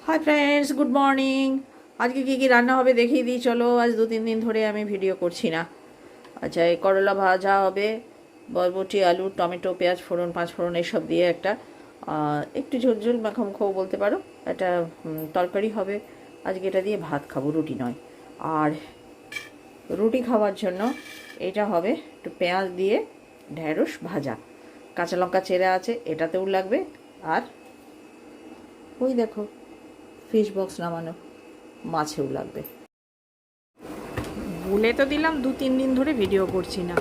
Hi friends, good morning. আজকে কী কী রান্না হবে দেখিয়ে দিই চলো। আজ 2-3 দিন ধরে আমি ভিডিও করছি না। আচ্ছা, এই করলা ভাজা হবে, বরবটি, আলু, টমেটো, পেঁয়াজ ফোড়ন, 5 ফোড়ন এসব দিয়ে একটা একটু ঝোল মাখামাখো বলতে পারো, একটা তরকারি হবে। আজকে এটা দিয়ে ভাত খাবো, রুটি নয়। আর রুটি খাওয়ার জন্য এটা হবে একটু পেঁয়াজ দিয়ে ঢেঁড়স ভাজা, কাঁচা লঙ্কা চেরা আছে, এটাতেও লাগবে। আর ওই দেখো ফিশ বক্স নামানো, মাছেও লাগবে। বলে তো দিলাম 2-3 দিন ধরে ভিডিও করছি না।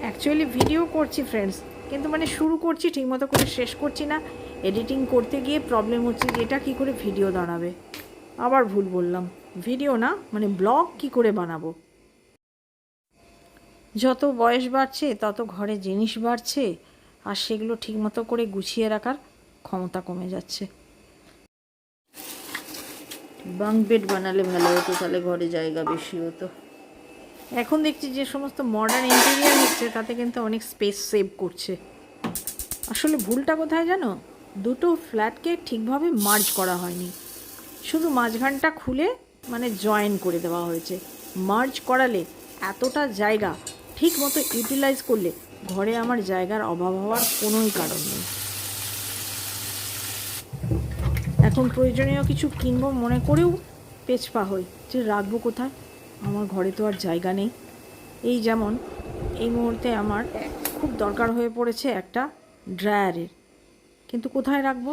অ্যাকচুয়ালি ভিডিও করছি ফ্রেন্ডস, কিন্তু মানে শুরু করছি ঠিকমতো করে শেষ করছি না। এডিটিং করতে গিয়ে প্রবলেম হচ্ছে যে এটা কী করে ভিডিও দাঁড়াবে। আবার ভুল বললাম, ভিডিও না মানে ব্লগ কি করে বানাবো। যত বয়স বাড়ছে তত ঘরে জিনিস বাড়ছে, আর সেগুলো ঠিকমতো করে গুছিয়ে রাখার ক্ষমতা কমে যাচ্ছে। বাঙ্ক বেড বানালে ভালো হতো, তাহলে ঘরে জায়গা বেশি হতো। এখন দেখছি যে সমস্ত মডার্ন ইন্টেরিয়ার হচ্ছে তাতে কিন্তু অনেক স্পেস সেভ করছে। আসলে ভুলটা কোথায় জানো, দুটো ফ্ল্যাটকে ঠিকভাবে মার্জ করা হয়নি, শুধু মাঝখানটা খুলে মানে জয়েন করে দেওয়া হয়েছে। মার্জ করালে এতটা জায়গা ঠিক মতো ইউটিলাইজ করলে ঘরে আমার জায়গার অভাব হওয়ার কোনোই কারণ নেই। এখন প্রয়োজনীয় কিছু কিনবো মনে করেও পেছপা হই যে রাখবো কোথায়, আমার ঘরে তো আর জায়গা নেই। এই যেমন এই মুহূর্তে আমার খুব দরকার হয়ে পড়েছে একটা ড্রায়ারের, কিন্তু কোথায় রাখবো,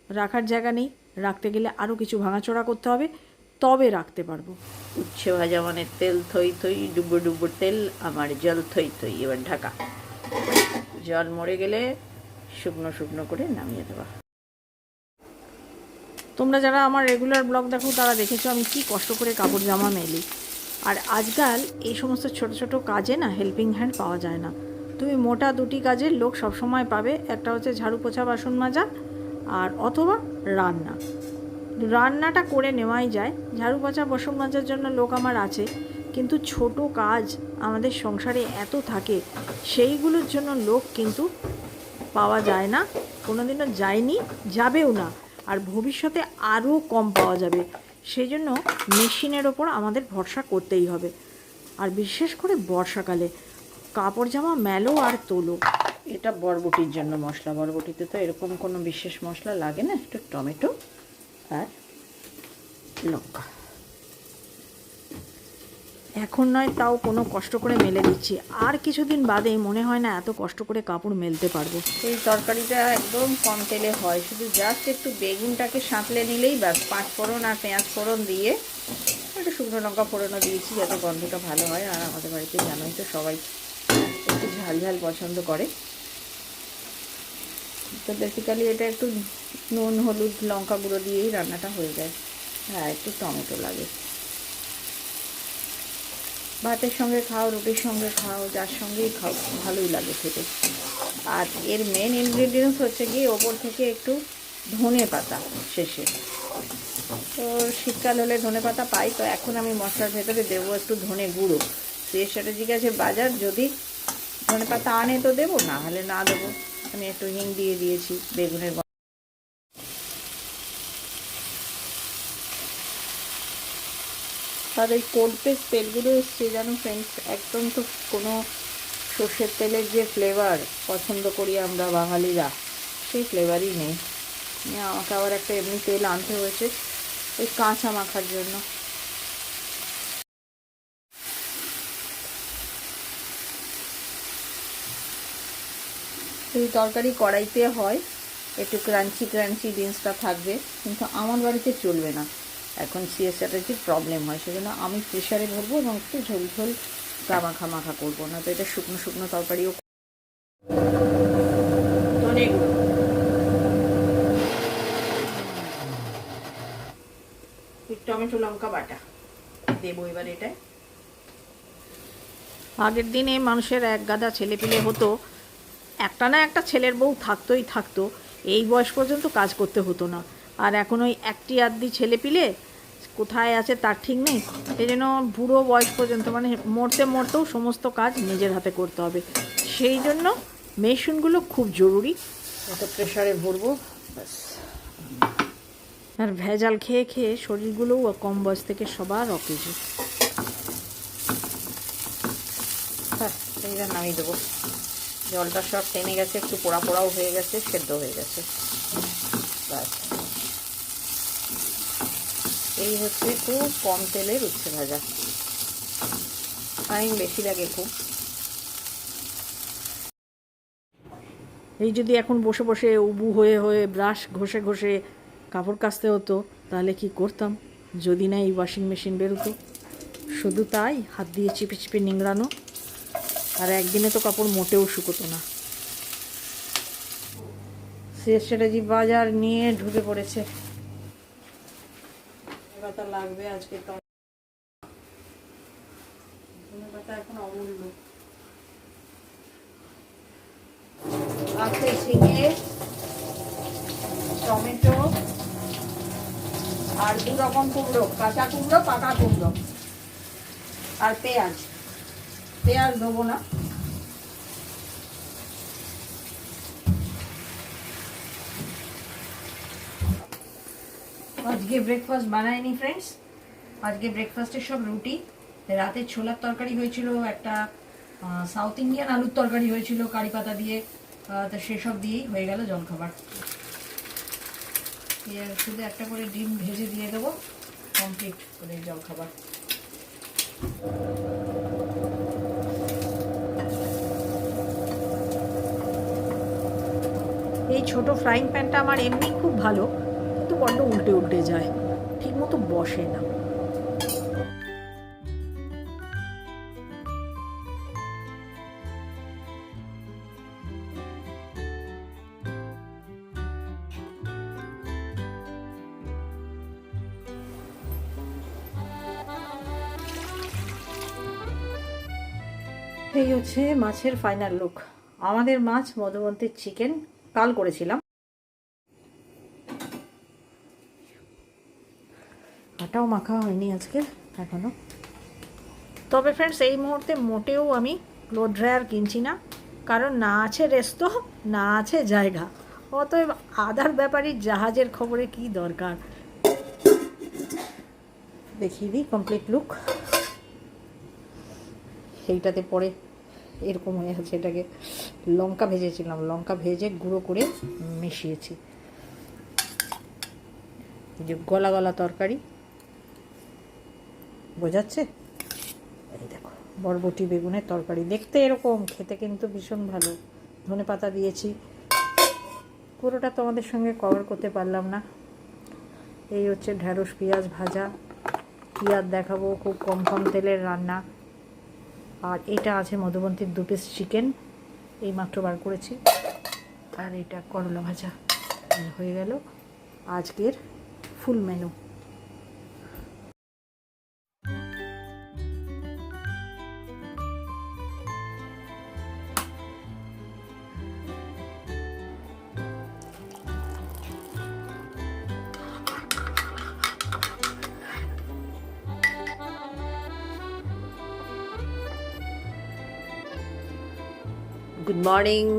রাখার জায়গা নেই। রাখতে গেলে আরও কিছু ভাঙাচোরা করতে হবে, তবে রাখতে পারবো। উচ্ছে ভাজা মানে তেল থই থই, ডুবো ডুবো তেল, আমার জল থই থই। এবার ঢাকা, জল মরে গেলে শুকনো শুকনো করে নামিয়ে দেওয়া। তোমরা যারা আমার রেগুলার ব্লগ দেখো তারা দেখেছো আমি কি কষ্ট করে কাপড় জামা মেলি। আর আজকাল এই সমস্ত ছোট ছোট কাজে না হেল্পিং হ্যান্ড পাওয়া যায় না। তুমি মোটা দুটি কাজের লোক সবসময় পাবে, একটা হচ্ছে ঝাড়ু পোছা বাসন মাজা, আর অথবা রান্না। রান্নাটা করে নেওয়াই যায়, ঝাড়ু পোছা বাসন মাজার জন্য লোক আমার আছে, কিন্তু ছোট কাজ আমাদের সংসারে এত থাকে, সেইগুলোর জন্য লোক কিন্তু পাওয়া যায় না, কোনোদিনও যায়নি, যাবেও না, আর ভবিষ্যতে আরও কম পাওয়া যাবে। সেই জন্য মেশিনের ওপর আমাদের ভরসা করতেই হবে। আর বিশেষ করে বর্ষাকালে কাপড় জামা মেলো আর তোলো। এটা বরবটির জন্য মশলা, বরবটিতে তো এরকম কোনো বিশেষ মশলা লাগে না, একটু টমেটো আর লঙ্কা। এখন নয় তাও কোনো কষ্ট করে মেলে দিচ্ছি, আর কিছুদিন বাদে মনে হয় না এত কষ্ট করে কাপড় মেলতে পারবো। এই তরকারিটা একদম কম তেলে হয়, শুধু জাস্ট একটু বেগুনটাকে সাঁতলে নিলেই ব্যাস, 5 ফোড়ন আর পেঁয়াজ ফোড়ন দিয়ে একটু শুকনো লঙ্কা ফোড়নও দিয়েছি যাতে গন্ধটা ভালো হয়। আর আমাদের বাড়িতে জানোই তো সবাই একটু ঝাল ঝাল পছন্দ করে, তো বেসিক্যালি এটা একটু নুন হলুদ লঙ্কা গুঁড়ো দিয়েই রান্নাটা হয়ে যায়। হ্যাঁ, একটু টমেটো লাগে। ভাতের সঙ্গে খাও, রুটির সঙ্গে খাও, যার সঙ্গেই খাও ভালোই লাগে খেতে। আর এর মেন ইনগ্রিডিয়েন্টস হচ্ছে গিয়ে ওপর থেকে একটু ধনে পাতা শেষে। তো শীতকাল হলে ধনে পাতা পাই, তো এখন আমি মশলার ভেতরে দেবো একটু ধনে গুঁড়ো। সেই স্ট্র্যাটেজি আছে বাজার, যদি ধনে পাতা আনে তো দেবো, না হলে না দেবো। আমি একটু হিং দিয়ে দিয়েছি বেগুনের। আর এই কোল্ড প্রেস তেলগুলো এসছে জানো ফ্রেন্ডস, একদম তো কোনো সর্ষের তেলের যে ফ্লেভার পছন্দ করি আমরা বাঙালিরা, সেই ফ্লেভারই নেই। আমাকে আবার একটা এমনি তেল আনতে হয়েছে ওই কাঁচা মাখার জন্য। এই তরকারি কড়াইতে হয়, একটু ক্রাঞ্চি ক্রাঞ্চি জিনিসটা থাকবে, কিন্তু আমার বাড়িতে চলবে না, এখন সিএস চ্যাটার্জির প্রবলেম হয়, সেজন্য আমি প্রেশারে ভরবো এবং একটু ঝোল ঝোল মাখা মাখা করবো, না তো এটা শুকনো শুকনো তরকারিও। ধনে গুঁড়ো, টমেটো লঙ্কা বাটা দেবো এবার এটায়। আগের দিনে মানুষের এক গাদা ছেলেপিলে হতো, একটা না একটা ছেলের বউ থাকতোই থাকতো, এই বয়স পর্যন্ত কাজ করতে হতো না। আর এখন ওই একটি আধটি ছেলেপিলে কোথায় আছে তার ঠিক নেই, সেই জন্য বুড়ো বয়স পর্যন্ত মানে মরতে মরতেও সমস্ত কাজ নিজের হাতে করতে হবে। সেই জন্য মেশিনগুলো খুব জরুরি। এটা প্রেশারে ভরবো ব্যাস। আর ভেজাল খেয়ে খেয়ে শরীরগুলোও কম বয়স থেকে সবার অকেজো। এইবার নামিয়ে দেবো। জলটা সব টেনে গেছে, একটু পোড়া পোড়াও হয়ে গেছে, সেদ্ধ হয়ে গেছে। ব্যাস, এই হচ্ছে খুব কম তেলের উচ্ছে ভাজা। টাইম বেশি লাগে খুব। এই যদি এখন বসে বসে উবু হয়ে হয়ে ব্রাশ ঘষে ঘষে কাপড় কাচতে হতো তাহলে কি করতাম, যদি না এই ওয়াশিং মেশিন বেরোতো। শুধু তাই, হাত দিয়ে চিপে চিপে নিংড়ানো, আর একদিনে তো কাপড় মোটেও শুকোতো না। স্ট্র্যাটেজি বাজার নিয়ে ঢুকে পড়েছে। পাতা লাগবে আজকে, তো পাতা এখন অমূল্য। আছে ঝিঙে, টমেটো, আর 2 রকম কুমড়ো, কাঁচা কুমড়ো, পাকা কুমড়ো, আর পেঁয়াজ। পেঁয়াজ দেবো না। আজকে ব্রেকফাস্ট বানাইনি ফ্রেন্ডস। আজকে ব্রেকফাস্টের সব রুটি। রাতে ছোলার তরকারি হয়েছিল, একটা সাউথ ইন্ডিয়ান আলুর তরকারি হয়েছিল কারি পাতা দিয়ে, তো সেসব দিয়েই হয়ে গেল জলখাবার। শুধু একটা করে ডিম ভেজে দিয়ে দেবো, কমপ্লিট করে জলখাবার। এই ছোট ফ্রাইং প্যানটা আমার এমনি খুব ভালো, কিন্তু বড্ড উল্টে উল্টে যায়, ঠিক মতো বসে না। এই হচ্ছে মাছের ফাইনাল লুক। আমাদের মাছ মধুমন্তির চিকেন কাল করেছিলাম। আটাও মাখা হয়নি আজকে এখনো। তবে ফ্রেন্ডস, এই মুহূর্তে মোটেও আমি ক্লোথ ড্রায়ার কিনছি না, কারণ না আছে রেস্তো, না আছে জায়গা। অতএব আদার ব্যাপারই জাহাজের খবরে কি দরকার। দেখিয়ে দিই কমপ্লিট লুক। এইটাতে পরে এরকম হয়ে আছে। এটাকে লঙ্কা ভেজেছিলাম, লঙ্কা ভেজে গুঁড়ো করে মিশিয়েছি। এই যে গলা গলা তরকারি, বোঝাচ্ছে? এই দেখো, বরবটি বেগুনের তরকারি, দেখতে এরকম, খেতে কিন্তু ভীষণ ভালো। ধনেপাতা দিয়েছি। পুরোটা তোমাদের সঙ্গে কভার করতে পারলাম না। এই হচ্ছে ঢ্যাঁড়স পেঁয়াজ ভাজা। কী আর দেখাবো, খুব কম কম তেলের রান্না। আর এটা আছে মধুবন্তির 2 পিস চিকেন, এই মাত্র বার করেছি। আর এটা করলা ভাজা। হয়ে গেল আজকের ফুল মেনু। Good morning.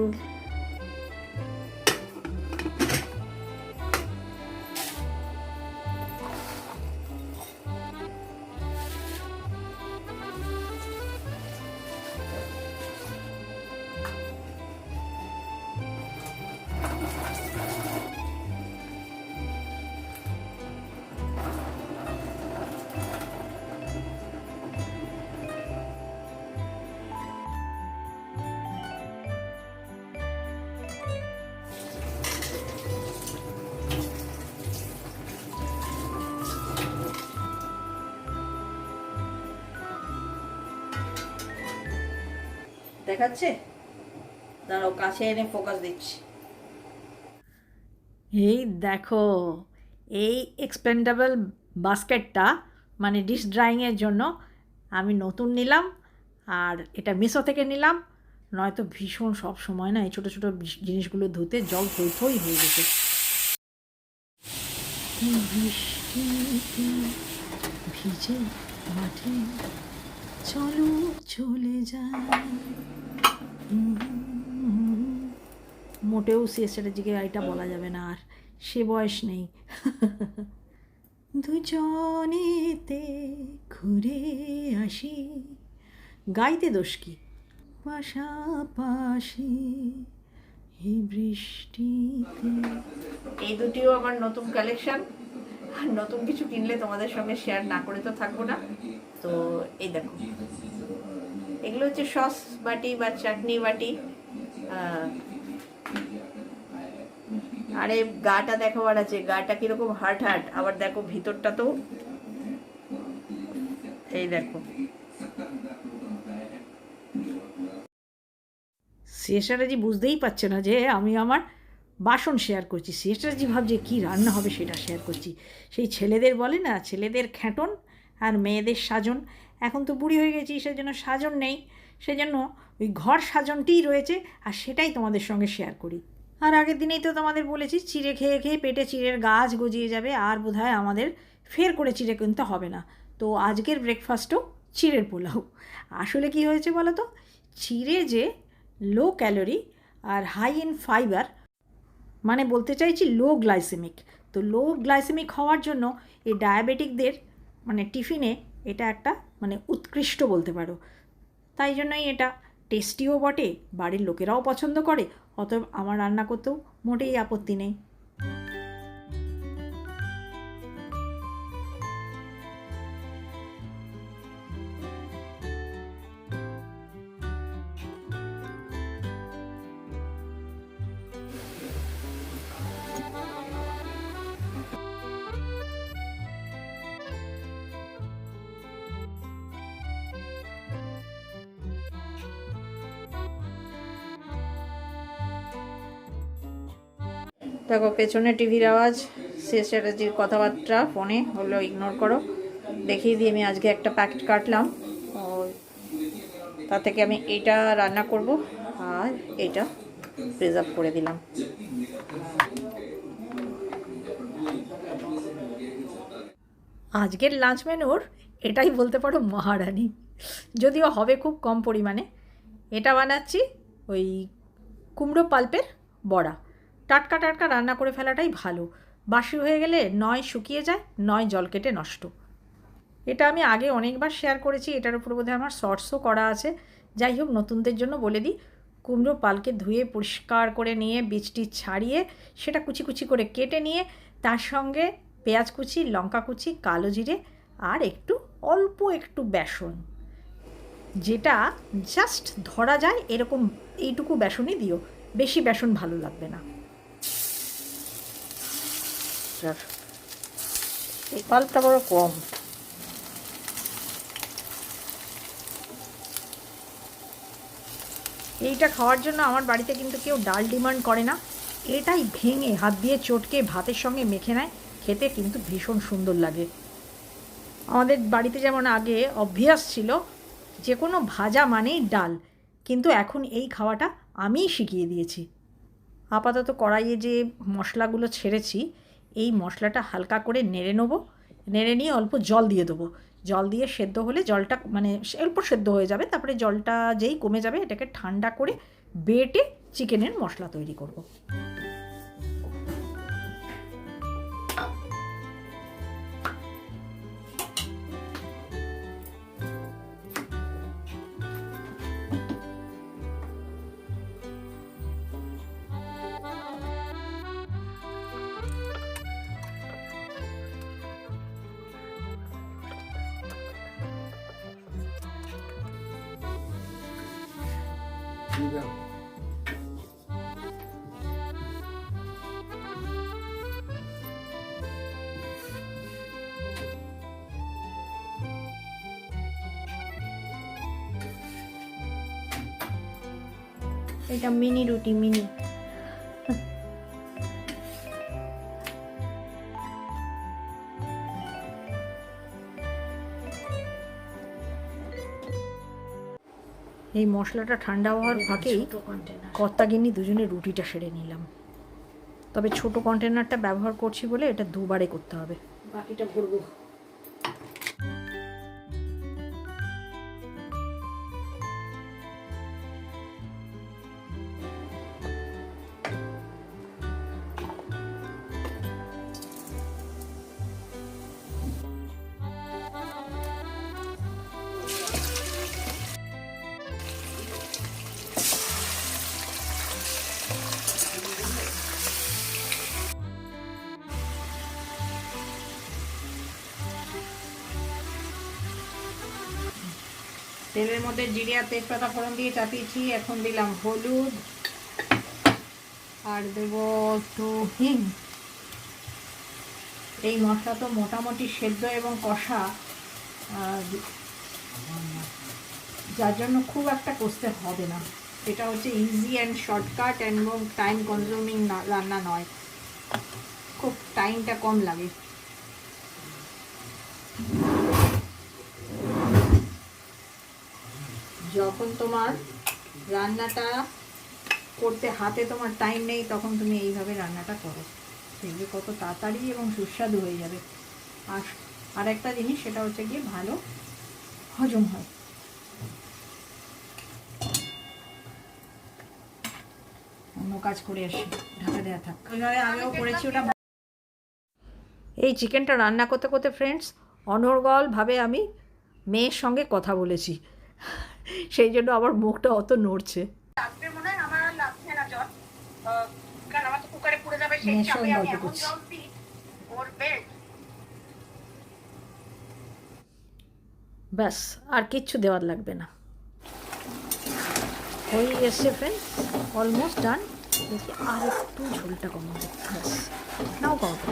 দেখাচ্ছে? দাঁড়াও, কাছে এনে ফোকাস দিচ্ছি। এই দেখো, এই এক্সপেন্ডেবল বাস্কেটটা মানে ডিশ ড্রাইংয়ের জন্য আমি নতুন নিলাম। আর এটা মিশো থেকে নিলাম। নয়তো ভীষণ সব সময় না এই ছোটো ছোটো জিনিসগুলো ধুতে জল থই থই হয়ে যেত। ভিজে মাঠে চলো চলে যায়। মোটেও স্ট্র্যাটেজিকে এটা বলা যাবে না। আর সে বয়স নেই। দুজনেতে ঘুরে আসি, গাইতে দোষ কি, পাশাপাশি এই বৃষ্টিতে। এই দুটিও আমার নতুন কালেকশন, আর নতুন কিছু কিনলে তোমাদের সঙ্গে শেয়ার না করে তো থাকবো না। তো এই দেখো, এগুলো হচ্ছে সস বাটি বা চাটনি বাটি। আরে গাটা দেখাবার আছে, গাটা কিরকম হার্ট হার্ট, আবার দেখো ভিতরটা তো, এই দেখো। সিএসআরজি বুঝতেই পারছে না যে আমি আমার বাসন শেয়ার করছি, সিএসআরজি ভাবছে কী রান্না হবে সেটা শেয়ার করছি। সেই ছেলেদের বলে না, ছেলেদের খ্যাটন আর মেয়েদের সাজন। এখন তো বুড়ি হয়ে গেছি, সেজন্য সাজন নেই, সেজন্য ওই ঘর সাজনটিই রয়েছে, আর সেটাই তোমাদের সঙ্গে শেয়ার করি। আর আগের দিনেই তো তোমাদের বলেছি, চিড়ে খেয়ে খেয়ে পেটে চিড়ের গাছ গজিয়ে যাবে, আর বোধহয় আমাদের ফের করে চিড়ে কিনতে হবে না। তো আজকের ব্রেকফাস্টও চিড়ের পোলাও। আসলে কি হয়েছে বলো তো, চিড়ে যে লো ক্যালোরি আর হাই ইন ফাইবার, মানে বলতে চাইছি লো গ্লাইসেমিক। তো লো গ্লাইসেমিক হওয়ার জন্য এই ডায়াবেটিকদের মানে টিফিনে এটা একটা মানে উৎকৃষ্ট বলতে পারো। তাই জন্যই এটা টেস্টিও বটে, বাড়ির লোকেরাও পছন্দ করে, অতএব আমার রান্না করতেও মোটেই আপত্তি নেই। দেখো পেছনে টিভির আওয়াজ, সিএসআরজির কথাবার্তা ফোনে হলো, ইগনোর করো। দেখিয়ে দিয়ে আমি আজকে একটা প্যাকেট কাটলাম, তা থেকে আমি এইটা রান্না করব আর এইটা প্রিজার্ভ করে দিলাম। আজকের লাঞ্চ মেনুর এটাই বলতে পারো মহারানী, যদিও হবে খুব কম পরিমাণে। এটা বানাচ্ছি ওই কুমড়ো পাল্পের বড়া। টাটকা টাটকা রান্না করে ফেলাটাই ভালো, বাসি হয়ে গেলে নয় শুকিয়ে যায়, নয় জল কেটে নষ্ট। এটা আমি আগে অনেকবার শেয়ার করেছি, এটার উপর বোধহয় আমার শর্টসও করা আছে। যাই হোক, নতুনদের জন্য বলে দিই, কুমড়ো পালকে ধুয়ে পরিষ্কার করে নিয়ে বীজটি ছাড়িয়ে সেটা কুচি কুচি করে কেটে নিয়ে তার সঙ্গে পেঁয়াজ কুচি, লঙ্কা কুচি, কালো জিরে আর অল্প একটু বেসন, যেটা জাস্ট ধরা যায় এরকম এইটুকু বেসনই দিও, বেশি বেসন ভালো লাগবে না। এই পাল্পটা বড় কম। এইটা খাওয়ার জন্য আমার বাড়িতে কিন্তু কেউ ডাল ডিমান্ড করে না, এটাই ভেঙে হাত দিয়ে চটকে ভাতের সঙ্গে মেখে নেয়, খেতে কিন্তু ভীষণ সুন্দর লাগে। আমাদের বাড়িতে যেমন আগে অভ্যাস ছিল যে কোনো ভাজা মানেই ডাল, কিন্তু এখন এই খাওয়াটা আমিই শিখিয়ে দিয়েছি। আপাতত কড়াইয়ে যে মশলাগুলো ছেড়েছি, এই মশলাটা হালকা করে নেড়ে নেবো, নেড়ে নিয়ে অল্প জল দিয়ে দেবো। জল দিয়ে সেদ্ধ হলে জলটা মানে অল্প সেদ্ধ হয়ে যাবে, তারপরে জলটা যেই কমে যাবে এটাকে ঠান্ডা করে বেটে চিকেনের মশলা তৈরি করব। এটা মিনি রুটি, মিনি। এই মশলাটা ঠান্ডা হওয়ার ফাঁকেই কর্তাগিন্নি দুজনে রুটিটা সেরে নিলাম। তবে ছোট কন্টেনারটা ব্যবহার করছি বলে এটা দুবারে করতে হবে, বাকিটা ভরবো। তেলের মধ্যে জিরে আর তেজপাতা ফোড়ন দিয়ে চাপিয়েছি। এখন দিলাম হলুদ আর দেব একটু হিং। এই মশলা তো মোটামুটি সেদ্ধ এবং কষা, যার জন্য খুব একটা কষতে হবে না। এটা হচ্ছে ইজি অ্যান্ড শর্টকাট এবং টাইম কনজিউমিং রান্না নয়, খুব টাইমটা কম লাগে। যখন তোমার রান্নাটা করতে হাতে তোমার টাইম নেই, তখন তুমি এইভাবে রান্নাটা করো, দেখবে কত তাড়াতাড়ি এবং সুস্বাদু হয়ে যাবে। আর একটা জিনিস, সেটা হচ্ছে গিয়ে ভালো হজম হয়। অন্য কাজ করে আসি, ঢাকা দেওয়া থাক। আগেও করেছি ওটা। এই চিকেনটা রান্না করতে করতে ফ্রেন্ডস অনর্গলভাবে আমি মেয়ের সঙ্গে কথা বলেছি, সেই জন্য আমার মুখটা অত নড়ছে। ব্যাস, আর কিচ্ছু দেওয়ার লাগবে না, হয়ে এসছে ফ্রেন্ডস, অলমোস্ট ডান। দেখি আর একটু ঝোলটা কমাবো, ব্যাস, নাও কমাবো।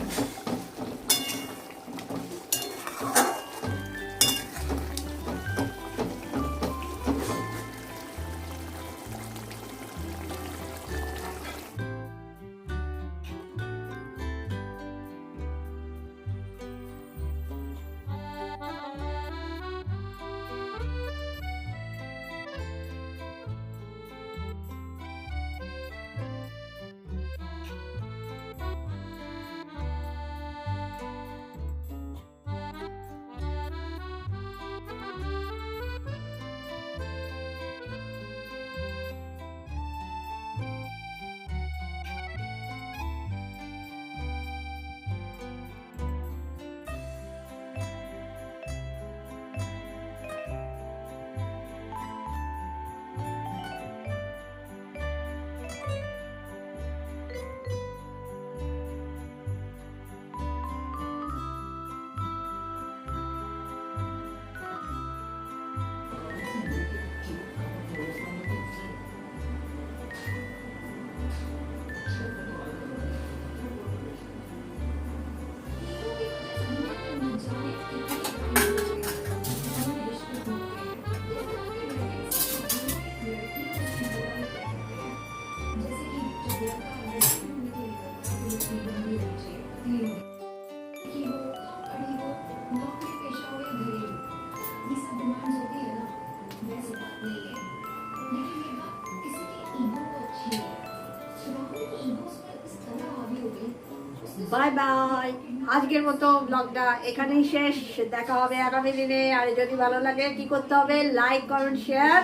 বাই বাই, আজকের মতো ব্লগটা এখানেই শেষ। দেখা হবে আগামী দিনে। আর যদি ভালো লাগে কি করতে হবে? Like, comment, share,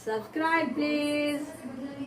subscribe please.